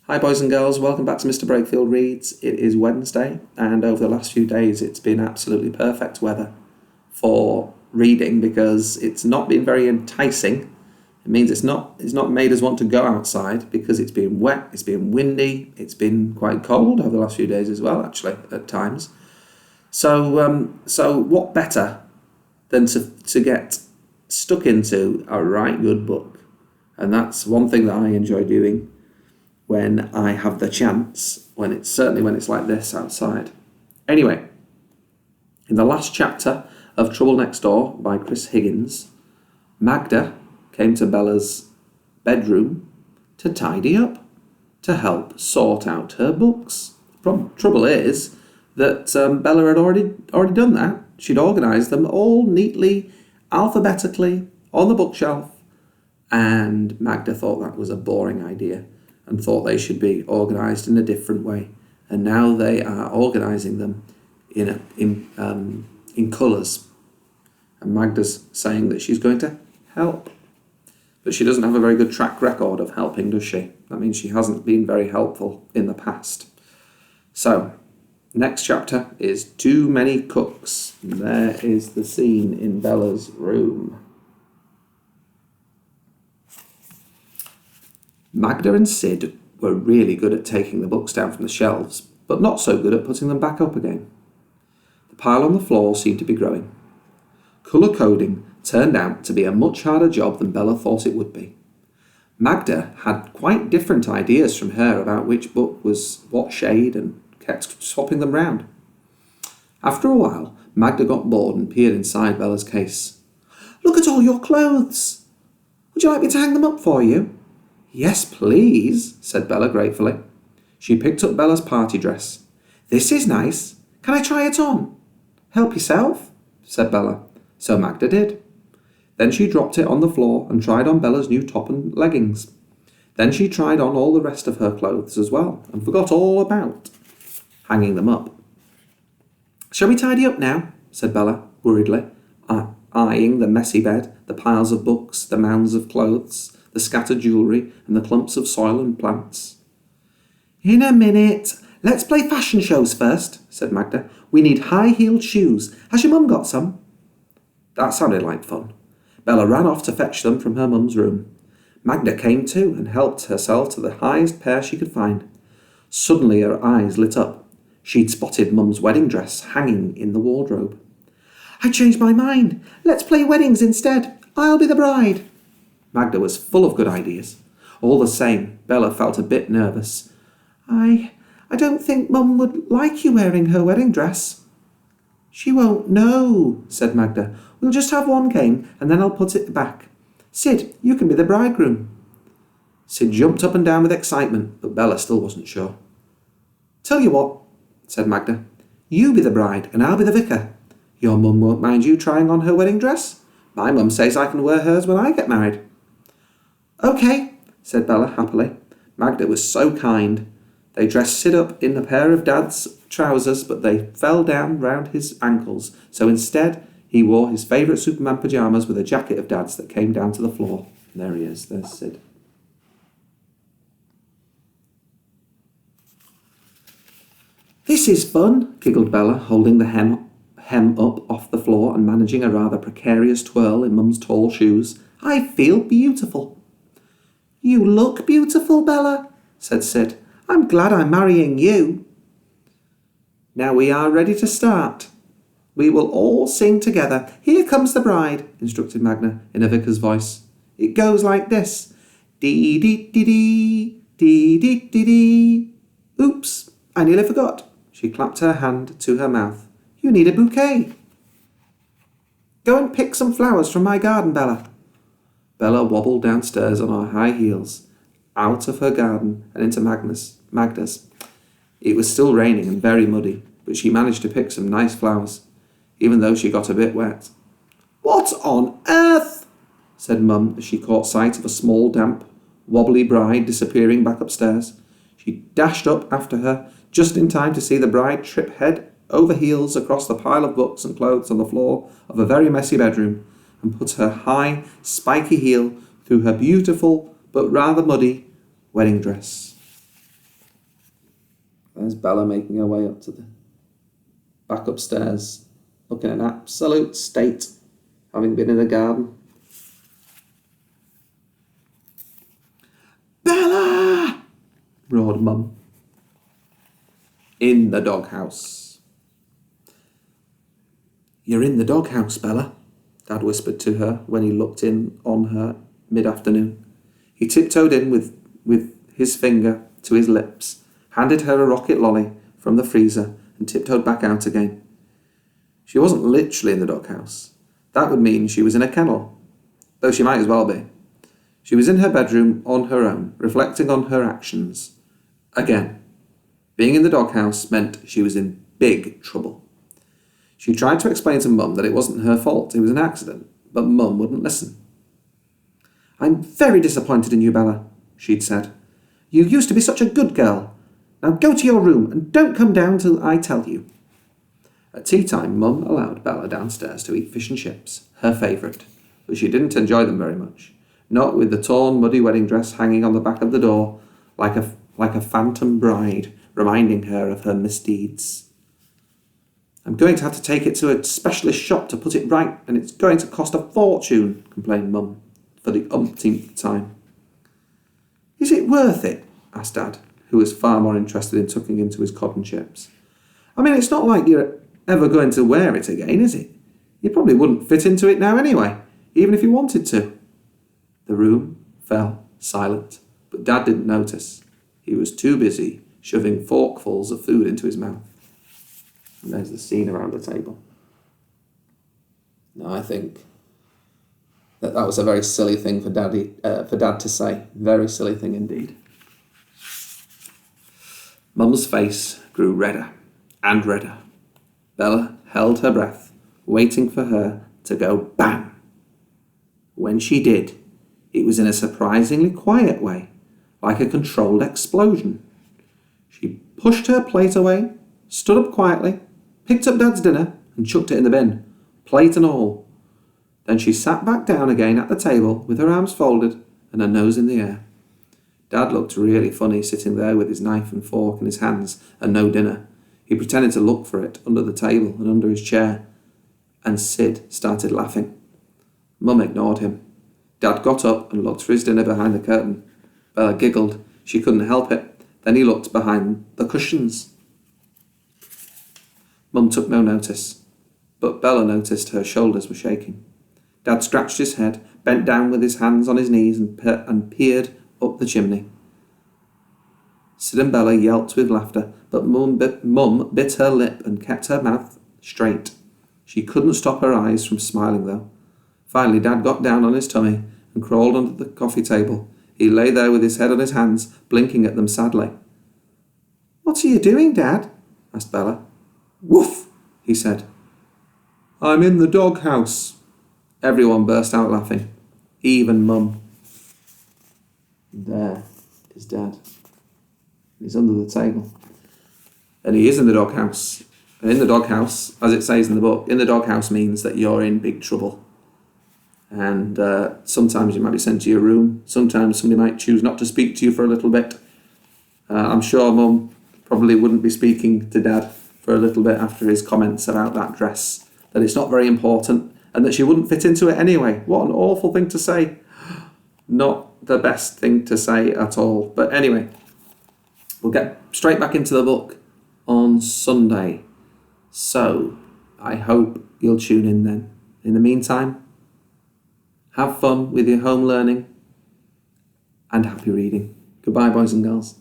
Hi boys and girls, welcome back to Mr. Brakefield Reads. It is Wednesday and over the last few days it's been absolutely perfect weather for reading because it's not been very enticing. It means it's not made us want to go outside because it's been wet, it's been windy, it's been quite cold over the last few days as well actually at times. So what better than to get stuck into a right good book? And that's one thing that I enjoy doing when I have the chance, when it's like this outside. Anyway, in the last chapter of Trouble Next Door by Chris Higgins, Magda came to Bella's bedroom to tidy up, to help sort out her books. Trouble is that Bella had already done that. She'd organised them all neatly, alphabetically, on the bookshelf, and Magda thought that was a boring idea and thought they should be organised in a different way. And now they are organising them in colours. And Magda's saying that she's going to help. But she doesn't have a very good track record of helping, does she? That means she hasn't been very helpful in the past. So, next chapter is Too Many Cooks. And there is the scene in Bella's room. Magda and Sid were really good at taking the books down from the shelves, but not so good at putting them back up again. The pile on the floor seemed to be growing. Colour coding turned out to be a much harder job than Bella thought it would be. Magda had quite different ideas from her about which book was what shade and kept swapping them round. After a while, Magda got bored and peered inside Bella's case. "Look at all your clothes! Would you like me to hang them up for you?" "Yes, please," said Bella gratefully. She picked up Bella's party dress. "This is nice. Can I try it on?" "Help yourself," said Bella. So Magda did. Then she dropped it on the floor and tried on Bella's new top and leggings. Then she tried on all the rest of her clothes as well and forgot all about hanging them up. "Shall we tidy up now?" said Bella worriedly, eyeing the messy bed, the piles of books, the mounds of clothes, the scattered jewellery, and the clumps of soil and plants. "In a minute. Let's play fashion shows first," said Magda. "We need high-heeled shoes. Has your mum got some?" That sounded like fun. Bella ran off to fetch them from her mum's room. Magda came too and helped herself to the highest pair she could find. Suddenly her eyes lit up. She'd spotted Mum's wedding dress hanging in the wardrobe. "I changed my mind. Let's play weddings instead. I'll be the bride." Magda was full of good ideas. All the same, Bella felt a bit nervous. I don't think Mum would like you wearing her wedding dress." "She won't know," said Magda. "We'll just have one game and then I'll put it back. Sid, you can be the bridegroom." Sid jumped up and down with excitement, but Bella still wasn't sure. "Tell you what," said Magda. "You be the bride and I'll be the vicar. Your mum won't mind you trying on her wedding dress. My mum says I can wear hers when I get married." "OK," said Bella happily. Magda was so kind. They dressed Sid up in a pair of Dad's trousers, but they fell down round his ankles, so instead he wore his favourite Superman pyjamas with a jacket of Dad's that came down to the floor. There he is, there's Sid. "This is fun," giggled Bella, holding the hem up off the floor and managing a rather precarious twirl in Mum's tall shoes. "I feel beautiful." "You look beautiful, Bella," said Sid. "I'm glad I'm marrying you." "Now we are ready to start. We will all sing together. Here comes the bride," instructed Magda in a vicar's voice. "It goes like this. Dee-dee-dee-dee, dee-dee-dee-dee. Oops, I nearly forgot." She clapped her hand to her mouth. "You need a bouquet." "Go and pick some flowers from my garden, Bella." Bella wobbled downstairs on her high heels, out of her garden and into Magda's. It was still raining and very muddy, but she managed to pick some nice flowers, even though she got a bit wet. "What on earth?" said Mum as she caught sight of a small, damp, wobbly bride disappearing back upstairs. She dashed up after her, just in time to see the bride trip head over heels across the pile of books and clothes on the floor of a very messy bedroom, and put her high, spiky heel through her beautiful but rather muddy wedding dress. There's Bella making her way up to the back upstairs, looking an absolute state, having been in the garden. "Bella!" roared Mum. In the doghouse. "You're in the doghouse, Bella," Dad whispered to her when he looked in on her mid-afternoon. He tiptoed in with his finger to his lips, handed her a rocket lolly from the freezer, and tiptoed back out again. She wasn't literally in the doghouse. That would mean she was in a kennel, though she might as well be. She was in her bedroom on her own, reflecting on her actions. Again, being in the doghouse meant she was in big trouble. She tried to explain to Mum that it wasn't her fault, it was an accident, but Mum wouldn't listen. "I'm very disappointed in you, Bella," she'd said. "You used to be such a good girl. Now go to your room and don't come down till I tell you." At tea time, Mum allowed Bella downstairs to eat fish and chips, her favourite, but she didn't enjoy them very much, not with the torn, muddy wedding dress hanging on the back of the door like a phantom bride, reminding her of her misdeeds. "I'm going to have to take it to a specialist shop to put it right, and it's going to cost a fortune," complained Mum for the umpteenth time. "Is it worth it?" asked Dad, who was far more interested in tucking into his cod and chips. "I mean, it's not like you're ever going to wear it again, is it? You probably wouldn't fit into it now anyway, even if you wanted to." The room fell silent, but Dad didn't notice. He was too busy shoving forkfuls of food into his mouth. And there's the scene around the table. Now, I think that was a very silly thing for Dad to say. Very silly thing indeed. Mum's face grew redder and redder. Bella held her breath, waiting for her to go bang. When she did, it was in a surprisingly quiet way, like a controlled explosion. She pushed her plate away, stood up quietly, picked up Dad's dinner and chucked it in the bin, plate and all. Then she sat back down again at the table with her arms folded and her nose in the air. Dad looked really funny sitting there with his knife and fork in his hands and no dinner. He pretended to look for it under the table and under his chair, and Sid started laughing. Mum ignored him. Dad got up and looked for his dinner behind the curtain. Bella giggled. She couldn't help it. Then he looked behind the cushions. Mum took no notice, but Bella noticed her shoulders were shaking. Dad scratched his head, bent down with his hands on his knees and peered up the chimney. Sid and Bella yelped with laughter, but Mum bit her lip and kept her mouth straight. She couldn't stop her eyes from smiling, though. Finally, Dad got down on his tummy and crawled under the coffee table. He lay there with his head on his hands, blinking at them sadly. "What are you doing, Dad?" asked Bella. "Woof," he said. "I'm in the doghouse." Everyone burst out laughing, even Mum. There is Dad. He's under the table. And he is in the doghouse. And in the doghouse, as it says in the book, in the doghouse means that you're in big trouble. And sometimes you might be sent to your room. Sometimes somebody might choose not to speak to you for a little bit. I'm sure Mum probably wouldn't be speaking to Dad for a little bit after his comments about that dress, that it's not very important and that she wouldn't fit into it anyway. What an awful thing to say. Not the best thing to say at all. But anyway, we'll get straight back into the book on Sunday. So I hope you'll tune in then. In the meantime, have fun with your home learning and happy reading. Goodbye, boys and girls.